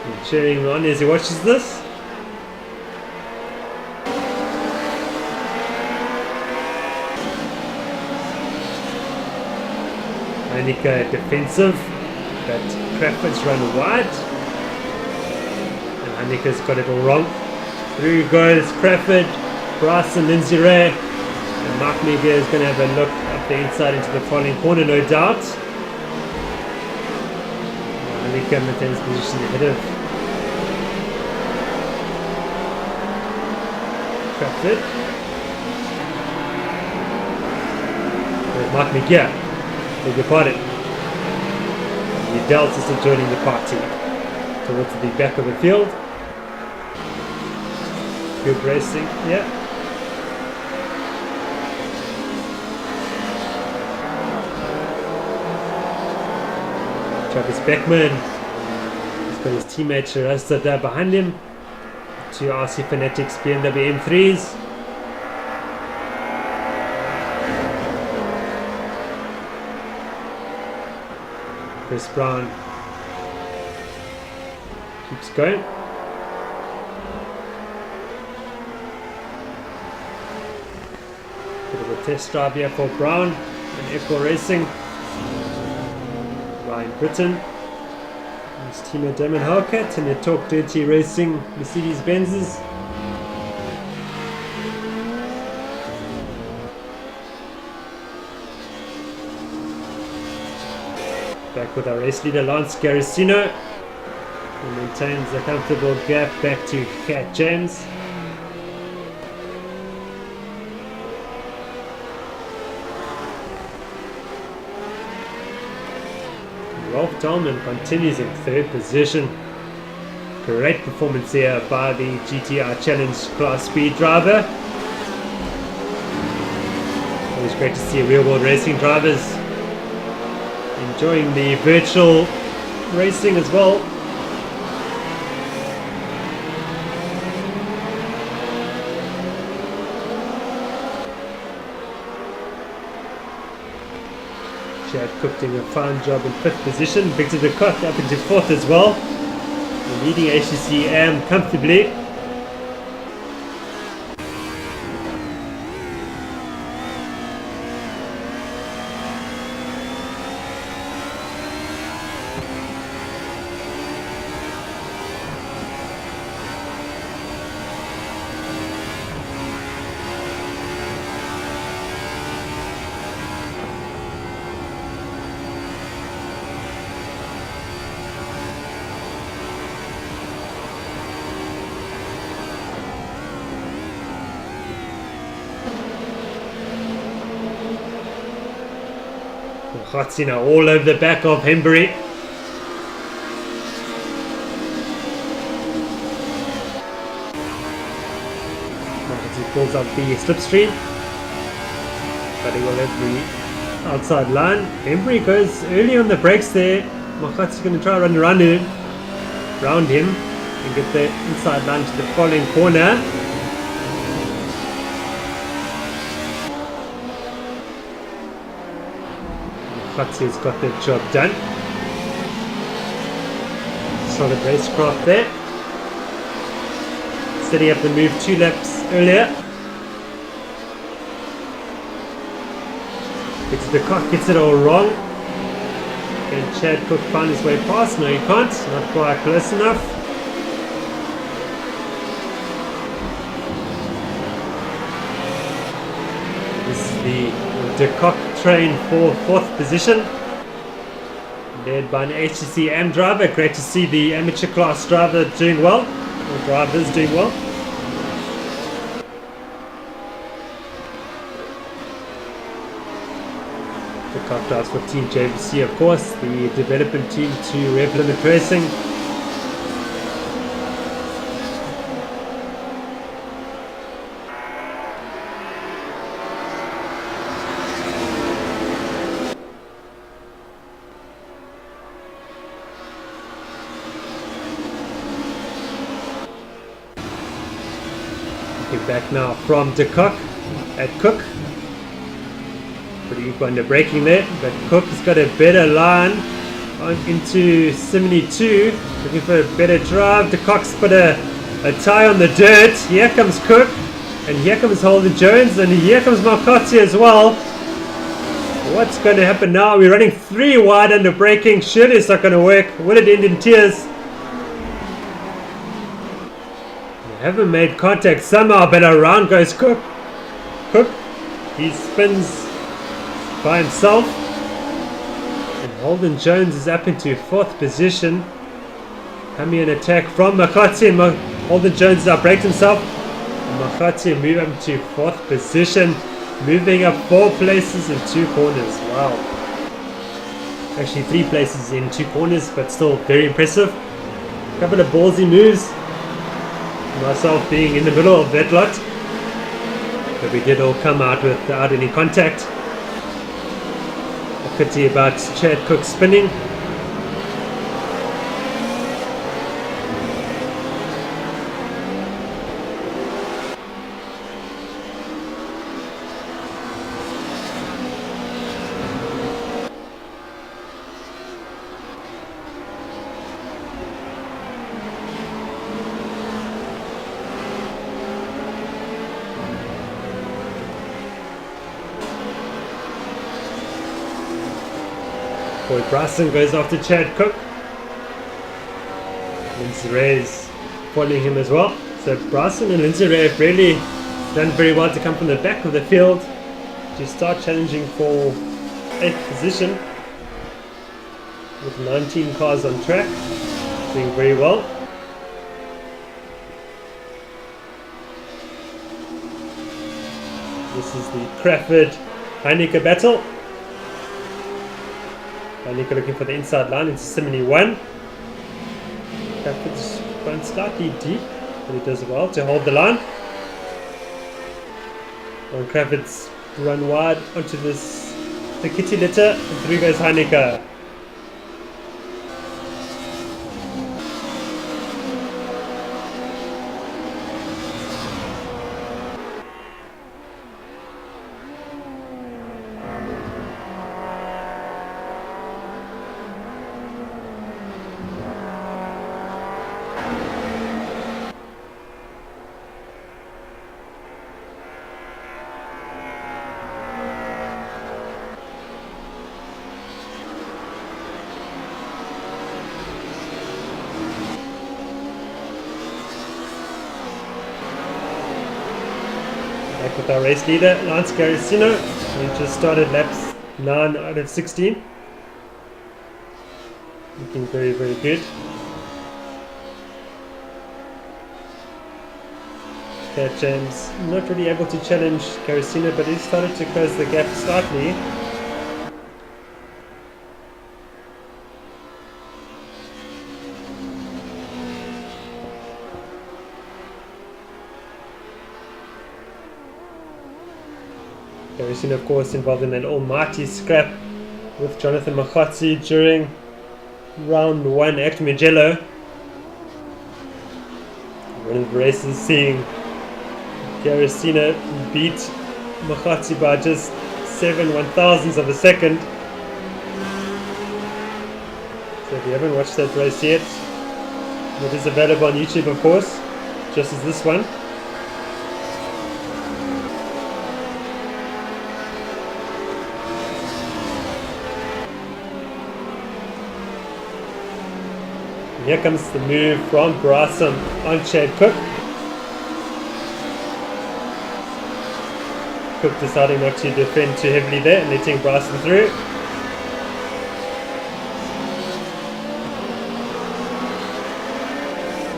And cheering him on as he watches this. Heineke defensive, but Crawford's run wide. And Heineke's got it all wrong. Through goes Crawford, Bryson, Lindsay Ray. And Mark Miguel is going to have a look up the inside into the following corner, no doubt. Heineke maintains position ahead of Crawford. There's Mark Miguel. Beg your pardon. Liddell's is still joining the party towards the back of the field. Good racing, yeah. Travis Beckman, he's got his teammate Shirazada behind him. 2 RC Fanatics BMW M3s. Chris Brown keeps going. Bit of a test drive here for Brown and Echo Racing. Ryan Britton, his teammate Damon Hellcat, and the Talk Dirty Racing Mercedes Benzes. Back with our race leader Lance Garicino, who maintains a comfortable gap back to Cat James. Rolf Dahlmann continues in third position. Great performance here by the GTR Challenge Class Speed driver. Always great to see real world racing drivers enjoying the virtual racing as well. Chad Cook doing a fine job in fifth position. Victor de Kock up into fourth as well. The leading HTC AM comfortably. Khatsina all over the back of Hembury. He pulls up the slipstream, but he will have the outside line. Hembury goes early on the brakes there. Makhat's going to try run around him and get the inside line to the following corner. Khatzi's got the job done. Solid racecraft there. Setting up the move 2 laps earlier. It's the Cock gets it all wrong. Can Chad Cook find his way past? No, he can't. Not quite close enough. This is the De Kock train for 4th position, led by an HTC AM driver. Great to see the amateur class driver doing well, or drivers doing well. The car drives for Team JVC, of course, the development team to Rev Limit Racing. Back now from De Kock at Cook. Pretty weak under braking there, but Cook has got a better line on into Simony 2, looking for a better drive. De Kock's put a tie on the dirt. Here comes Cook, and here comes Holden Jones, and here comes Marcotti as well. What's going to happen now? We're running 3 wide under braking. Surely it's not going to work. Will it end in tears? Haven't made contact somehow, but around goes Cook. He spins by himself, and Holden Jones is up into 4th position. Coming in attack from Makati, and Holden Jones has outbraked himself. And Makati move up to 4th position, moving up 4 places in 2 corners. Wow. Actually 3 places in 2 corners, but still very impressive. A couple of ballsy moves. Myself being in the middle of that lot, but we did all come out without any contact. A pity about Chad Cook spinning. Boy Bryson goes after Chad Cook. Lindsay Ray is following him as well. So Bryson and Lindsay Ray have really done very well to come from the back of the field to start challenging for 8th position with 19 cars on track, doing very well. This is the Crawford Heineke battle. Nico looking for the inside line into Simony 1. Crawford's run slightly deep, but he does well to hold the line. And Crawford's run wide onto the kitty litter, and through goes Heineke. Back with our race leader, Lance Garicino. He just started laps 9 out of 16. Looking very, very good. Cat James not really able to challenge Garicino, but he started to close the gap slightly. Garicino, of course, involved in an almighty scrap with Jonathan Mokgotsi during round 1 at Mugello. One of the races seeing Garicino beat Mokgotsi by just 7/1000ths of a second. So if you haven't watched that race yet, it is available on YouTube, of course, just as this one. And here comes the move from Bryson on Chad Cook. Cook deciding not to defend too heavily there and letting Bryson through.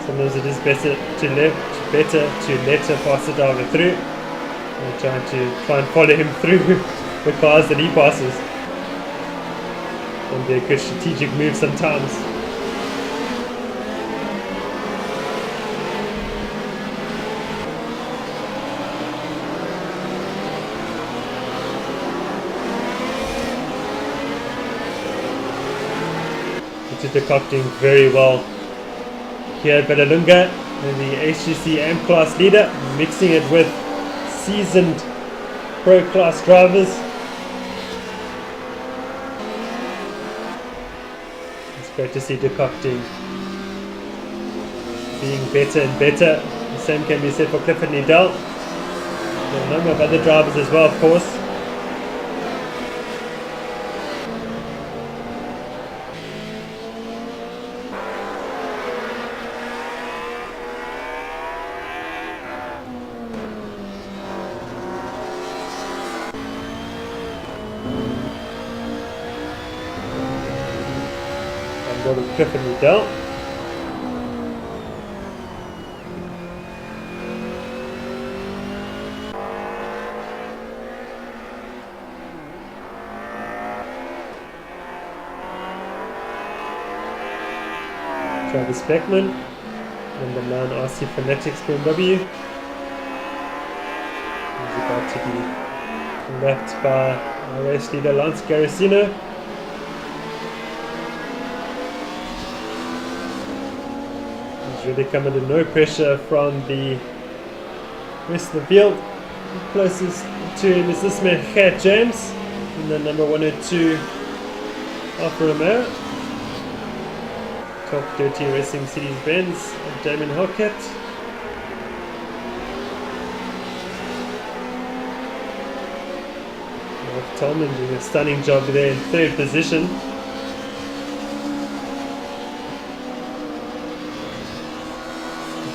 Sometimes it is better to let a passer driver through and try and follow him through the cars that he passes. Can be a good strategic move sometimes. Decocting very well here at Vallelunga, and the HTC AM class leader, mixing it with seasoned pro class drivers. It's great to see decocting being better and better. The same can be said for Clifford Needell. There are a number of other drivers as well, of course. Clifford Needell. Travis Beckman, number 9 RC Fanatics BMW. He's about to be lapped by our race leader Lance Garicino. Really come under no pressure from the rest of the field. Closest to him is this man, Cat James, and the number 102 Alfa Romeo. Top Dirty Racing Series Benz, Damon Hellcat. Tolman doing a stunning job there in 3rd position.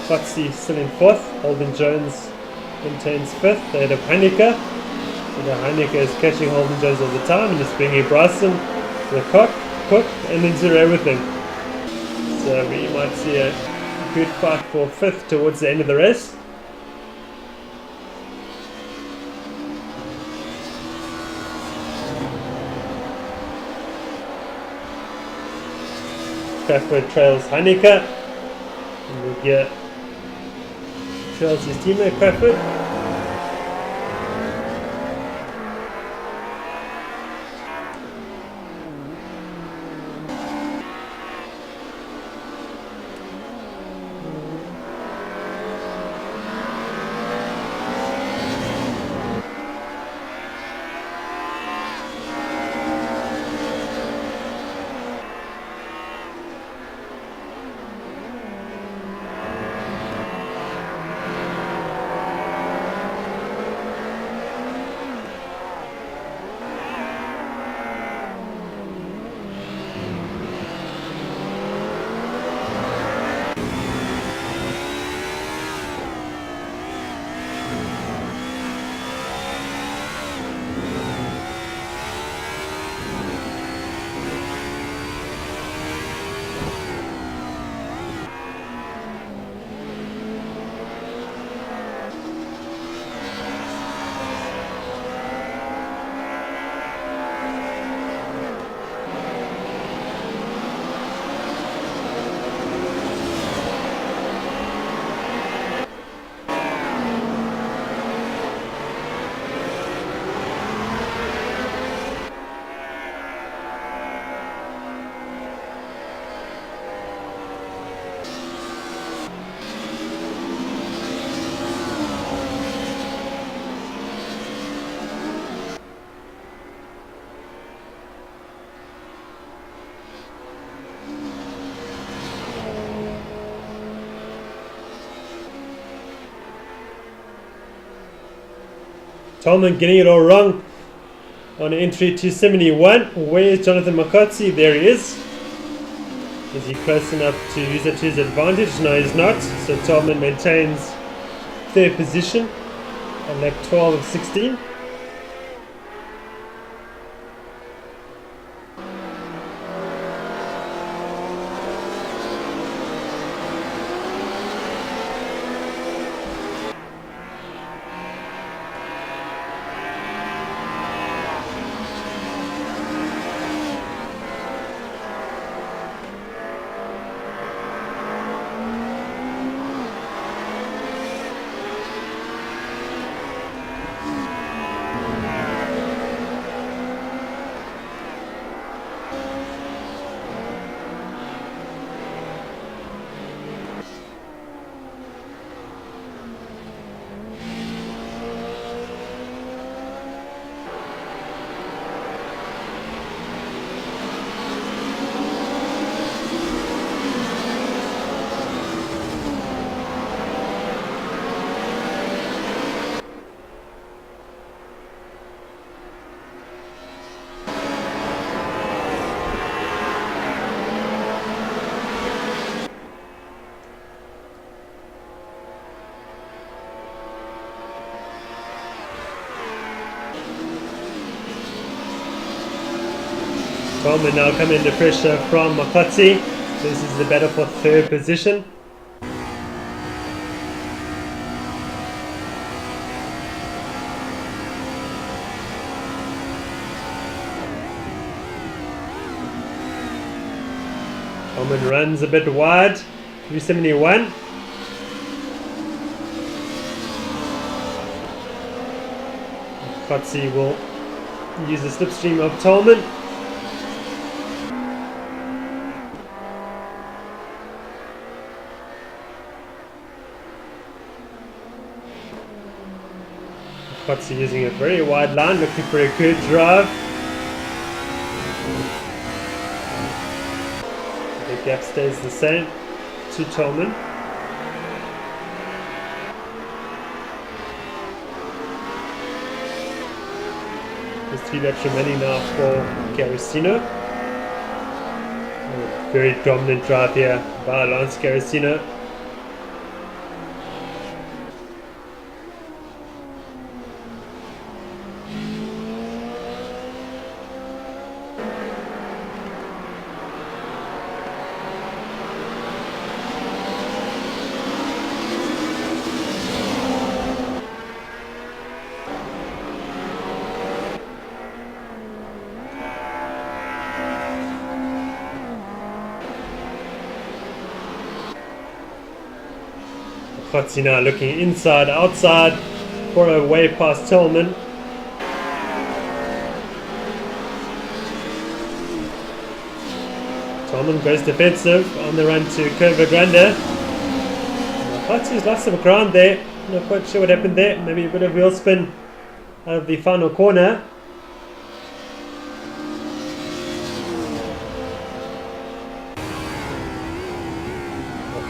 Foxy still in 4th, Holden Jones maintains 5th, ahead of Heineke. So Heineke is catching Holden Jones all the time and just bringing Bryson, the Cook, and then Zero with him. So we might see a good fight for 5th towards the end of the race. Craftwork Trails Heineke. And we'll get Trails Estima Craftwork. Tolman getting it all wrong on entry to 71. Where's Jonathan Makotsi? There he is. Is he close enough to use it to his advantage? No, he's not. So Tolman maintains third position on lap 12 of 16. Tolman now coming under pressure from Makotsi. This is the battle for third position. Tolman runs a bit wide, 371. Makotsi will use the slipstream of Tolman. Makotsi using a very wide line, looking for a good drive. The gap stays the same to Tolman. There's 3 laps remaining now for Garicino. Very dominant drive here by Lance Garicino. Makotsi now looking inside, outside for a way past Tillman. Tillman goes defensive on the run to Curva Grande. Makotsi's lost some ground there. Not quite sure what happened there. Maybe a bit of wheel spin out of the final corner.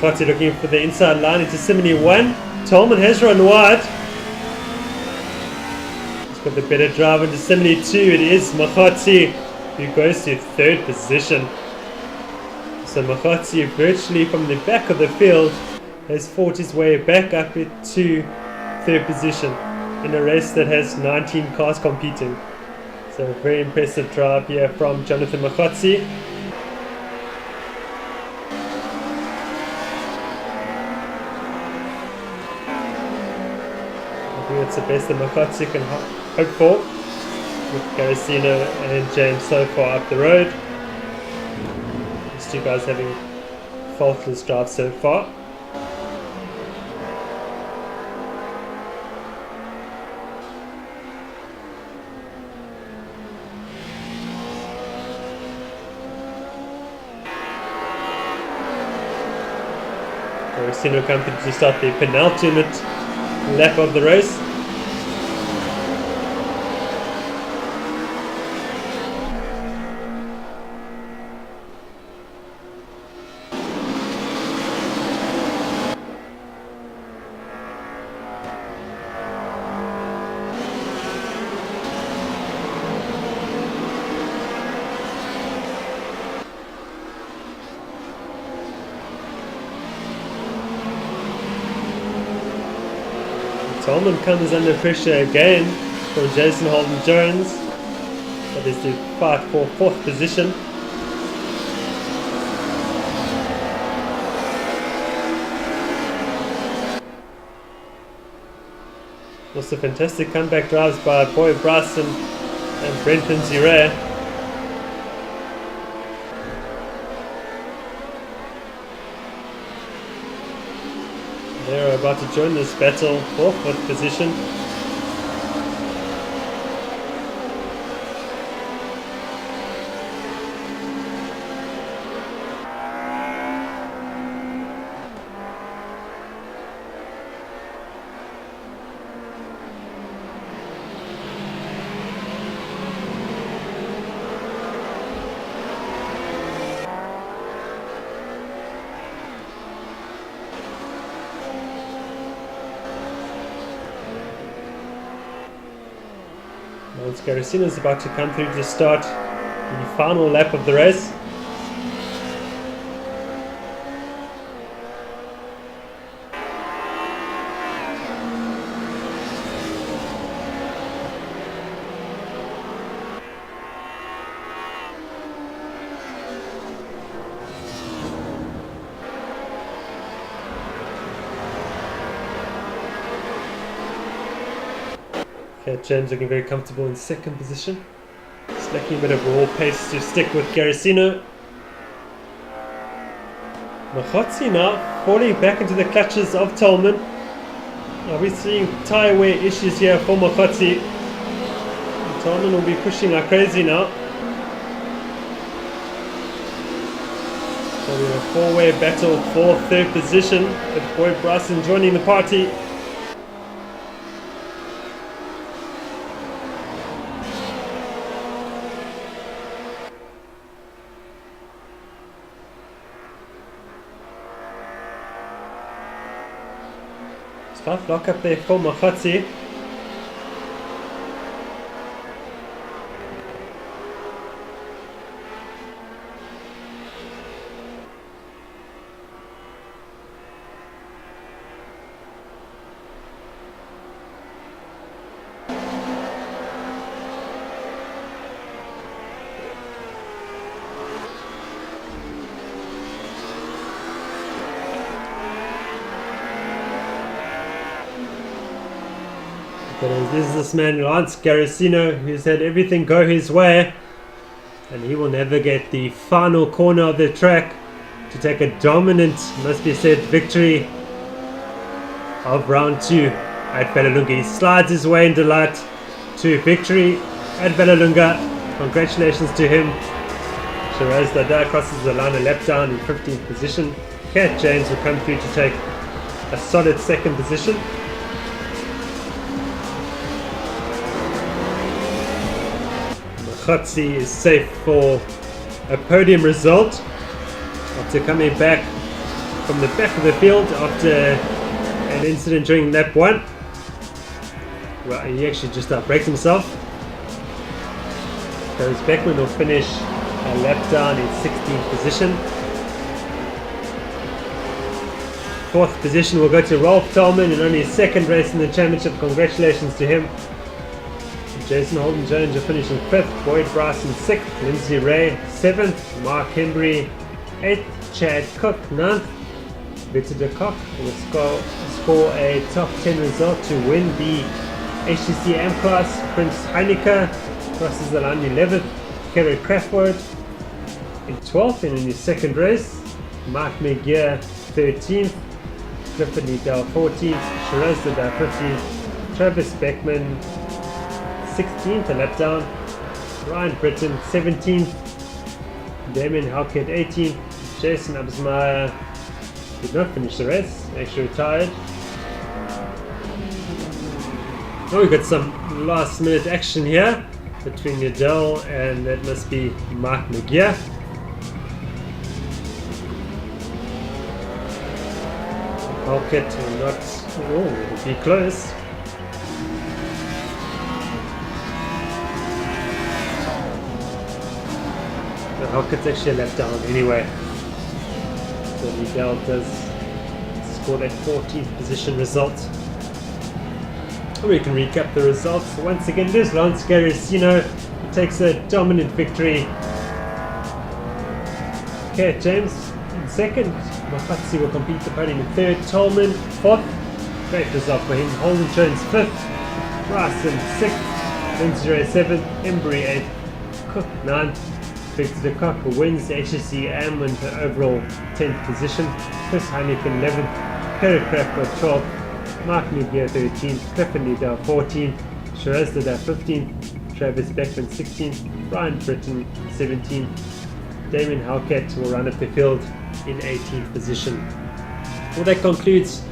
Makotsi looking for the inside line into Simony 1. Tolman has run wide. He's got the better drive into Simony 2. It is Makotsi who goes to third position. So Makotsi virtually from the back of the field has fought his way back up to third position in a race that has 19 cars competing. So a very impressive drive here from Jonathan Makotsi. I think that's the best that Makotsi can hope for, with Garasino and James so far up the road. These two guys having faultless drives so far. Garasino come to start the penultimate lap of the race. Tolman comes under pressure again from Jason Holden-Jones, that is to fight for fourth position. Also fantastic comeback drives by Boy Bryson and Brenton Zire. They're about to join this battle for fourth position. Once Garasino is about to come through to start the final lap of the race. James looking very comfortable in second position. Just lacking a bit of raw pace to stick with Garasino. Makotsi now falling back into the clutches of Tolman. Are we seeing tyre wear issues here for Makotsi? Tolman will be pushing like crazy now. So we have a four-way battle for third position, with Boy Bryson joining the party. Tough lock up there for Makotsi. But this is this man Lance Garasino, who's had everything go his way, and he will navigate the final corner of the track to take a dominant, must be said, victory of round 2 at Vallelunga. He slides his way in delight to victory at Vallelunga. Congratulations to him. Shiraz Dada crosses the line, a lap down in 15th position. Cat James will come through to take a solid 2nd position. Khotsi is safe for a podium result after coming back from the back of the field after an incident during lap 1. Well, he actually just outbraked himself. So his Beckman will finish a lap down in 16th position. 4th position will go to Rolf Tolman in only his 2nd race in the championship. Congratulations to him. Jason Holden Jones will finish in 5th, Boyd Bryson 6th, Lindsay Ray 7th, Mark Henry 8th, Chad Cook 9th. Victor de Kock will score a top 10 result to win the HTC AM class. Prince Heineke crosses the line 11th, Kerry Craftwood in 12th and in his 2nd race. Mark McGear 13th, Clifford Liddell 14th, Shiraz Dada 15th, Travis Beckman 16th, a lap down, Ryan Britton 17th, Damien Halkett 18th, Jason Absmeyer did not finish the race, actually retired. Oh, we got some last minute action here between Liddell and that must be Mark McGear. Halkett will not, it'll be close. Halkett's actually a lap down anyway. So Liddell does score that 14th position result. We can recap the results. Once again, there's Lance Garrisino. He takes a dominant victory. Kat James in 2nd. Mafatsi will complete the podium in 3rd. Tolman 4th. Great result for him. Holden Jones 5th. Bryson 6th. Lindsay Ray 7th. Embry 8th. Cook 9th. Victor de Kock wins the HSC AM with the overall 10th position. Chris Heineken 11th. Kerry Craftwood 12th. Mark McGear 13th. Clifford Liddell 14th. Shiraz Dada 15th. Travis Beckman 16th. Brian Britton 17th. Damien Halkett will run up the field in 18th position. Well, that concludes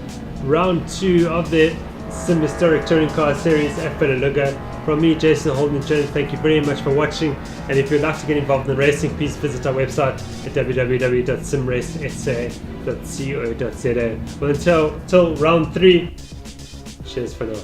round 2 of the Sim Historic Touring Car Series at Vallelunga. From me, Jason Holden Jones, thank you very much for watching. And if you'd like to get involved in the racing, please visit our website at www.simracesa.co.za. Well, until round 3, cheers for now.